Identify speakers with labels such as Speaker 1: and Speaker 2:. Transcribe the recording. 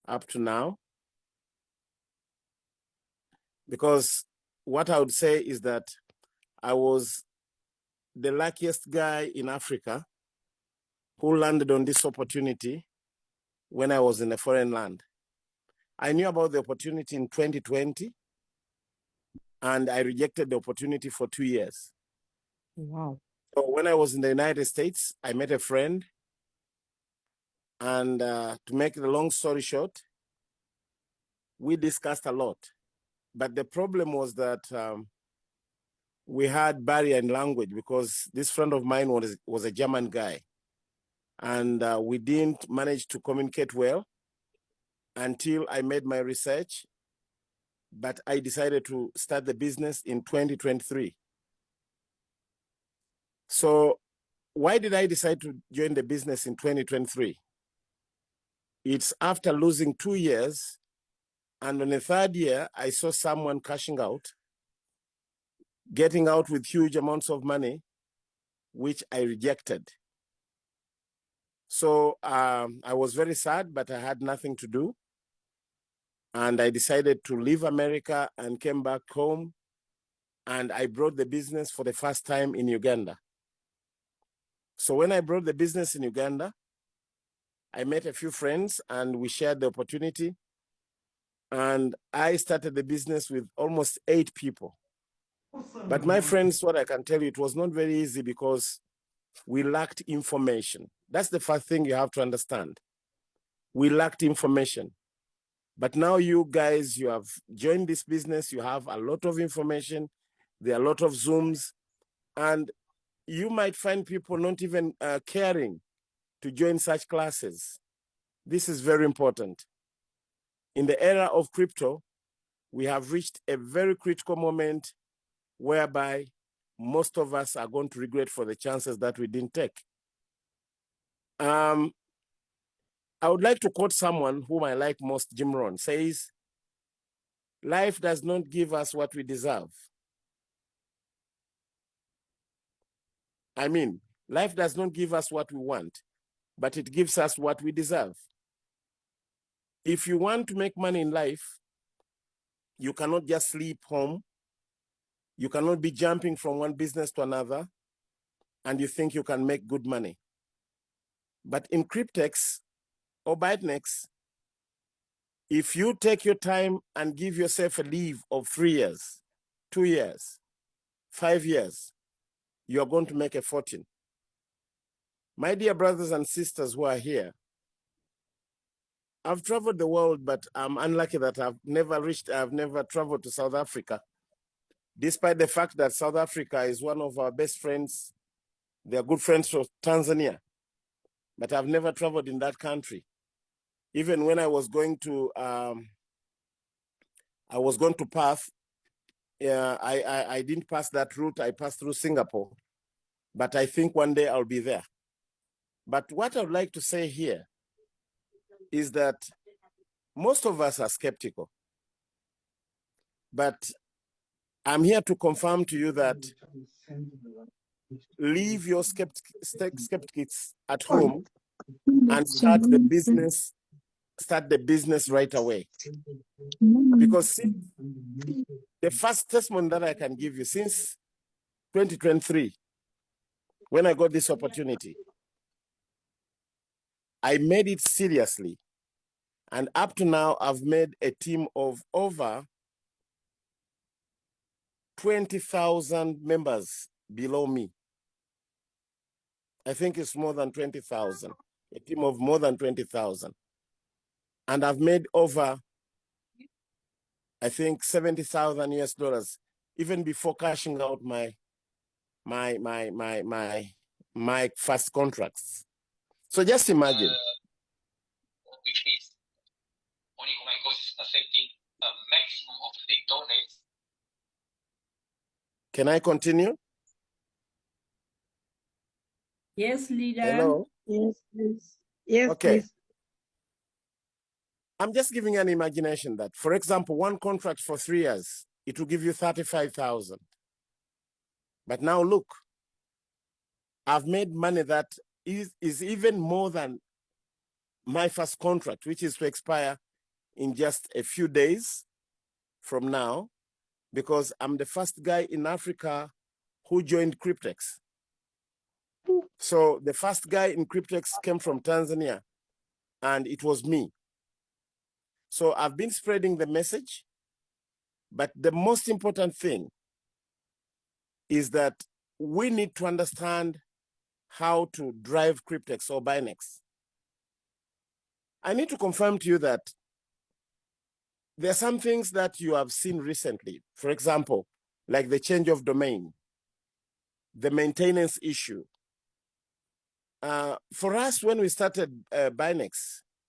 Speaker 1: up to now. Because what I would say is that I was the luckiest guy in Africa who landed on this opportunity when I was in a foreign land. I knew about the opportunity in 2020, and I rejected the opportunity for 2 years.
Speaker 2: Wow.
Speaker 1: So when I was in the United States, I met a friend, and to make the long story short, we discussed a lot. But the problem was that we had barrier in language because this friend of mine was a German guy. And we didn't manage to communicate well until I made my research. But I decided to start the business in 2023. So why did I decide to join the business in 2023? It's after losing 2 years. And on the third year, I saw someone cashing out, getting out with huge amounts of money, which I rejected. So I was very sad, but I had nothing to do. And I decided to leave America and came back home. And I brought the business for the first time in Uganda. So when I brought the business in Uganda, I met a few friends and we shared the opportunity. And I started the business with almost 8 people. But my friends, what I can tell you, it was not very easy because we lacked information. That's the first thing you have to understand. We lacked information. But now you guys, you have joined this business, you have a lot of information, there are a lot of Zooms, and you might find people not even caring to join such classes. This is very important. In the era of crypto, we have reached a very critical moment whereby most of us are going to regret for the chances that we didn't take. I would like to quote someone whom I like most, Jim Rohn, says, "Life does not give us what we deserve." I mean, life does not give us what we want, but it gives us what we deserve. If you want to make money in life, you cannot just sleep home. You cannot be jumping from one business to another, and you think you can make good money. But in Cryptex or BYTNEX, if you take your time and give yourself a leave of 3 years, 2 years, 5 years, you are going to make a fortune. My dear brothers and sisters who are here, I've traveled the world, but I'm unlucky that I've never traveled to South Africa, despite the fact that South Africa is one of our best friends. They're good friends from Tanzania, but I've never traveled in that country. Even when I was going to Perth, I didn't pass that route. I passed through Singapore, but I think one day I'll be there. But what I'd like to say here is that most of us are skeptical. But I'm here to confirm to you that leave your skeptics at home and start the business right away. Because the first testimony that I can give you, since 2023, when I got this opportunity, I made it seriously. And up to now, I've made a team of over 20,000 members below me. I think it's more than 20,000, a team of more than 20,000. And I've made over, I think, 70,000 US dollars, even before cashing out my first contracts. So just imagine.
Speaker 3: Which means only my coach is accepting a maximum of 3 donates.
Speaker 1: Can I continue?
Speaker 4: Yes, leader.
Speaker 1: Hello?
Speaker 2: Yes, please. Yes,
Speaker 1: okay.
Speaker 2: Please.
Speaker 1: I'm just giving an imagination that, for example, one contract for 3 years, it will give you 35,000. But now look, I've made money that is even more than my first contract, which is to expire in just a few days from now, because I'm the first guy in Africa who joined Cryptex. So the first guy in Cryptex came from Tanzania, and it was me. So I've been spreading the message, but the most important thing is that we need to understand how to drive Cryptex or BYTNEX. I need to confirm to you that there are some things that you have seen recently. For example, like the change of domain, the maintenance issue. For us, when we started BYTNEX,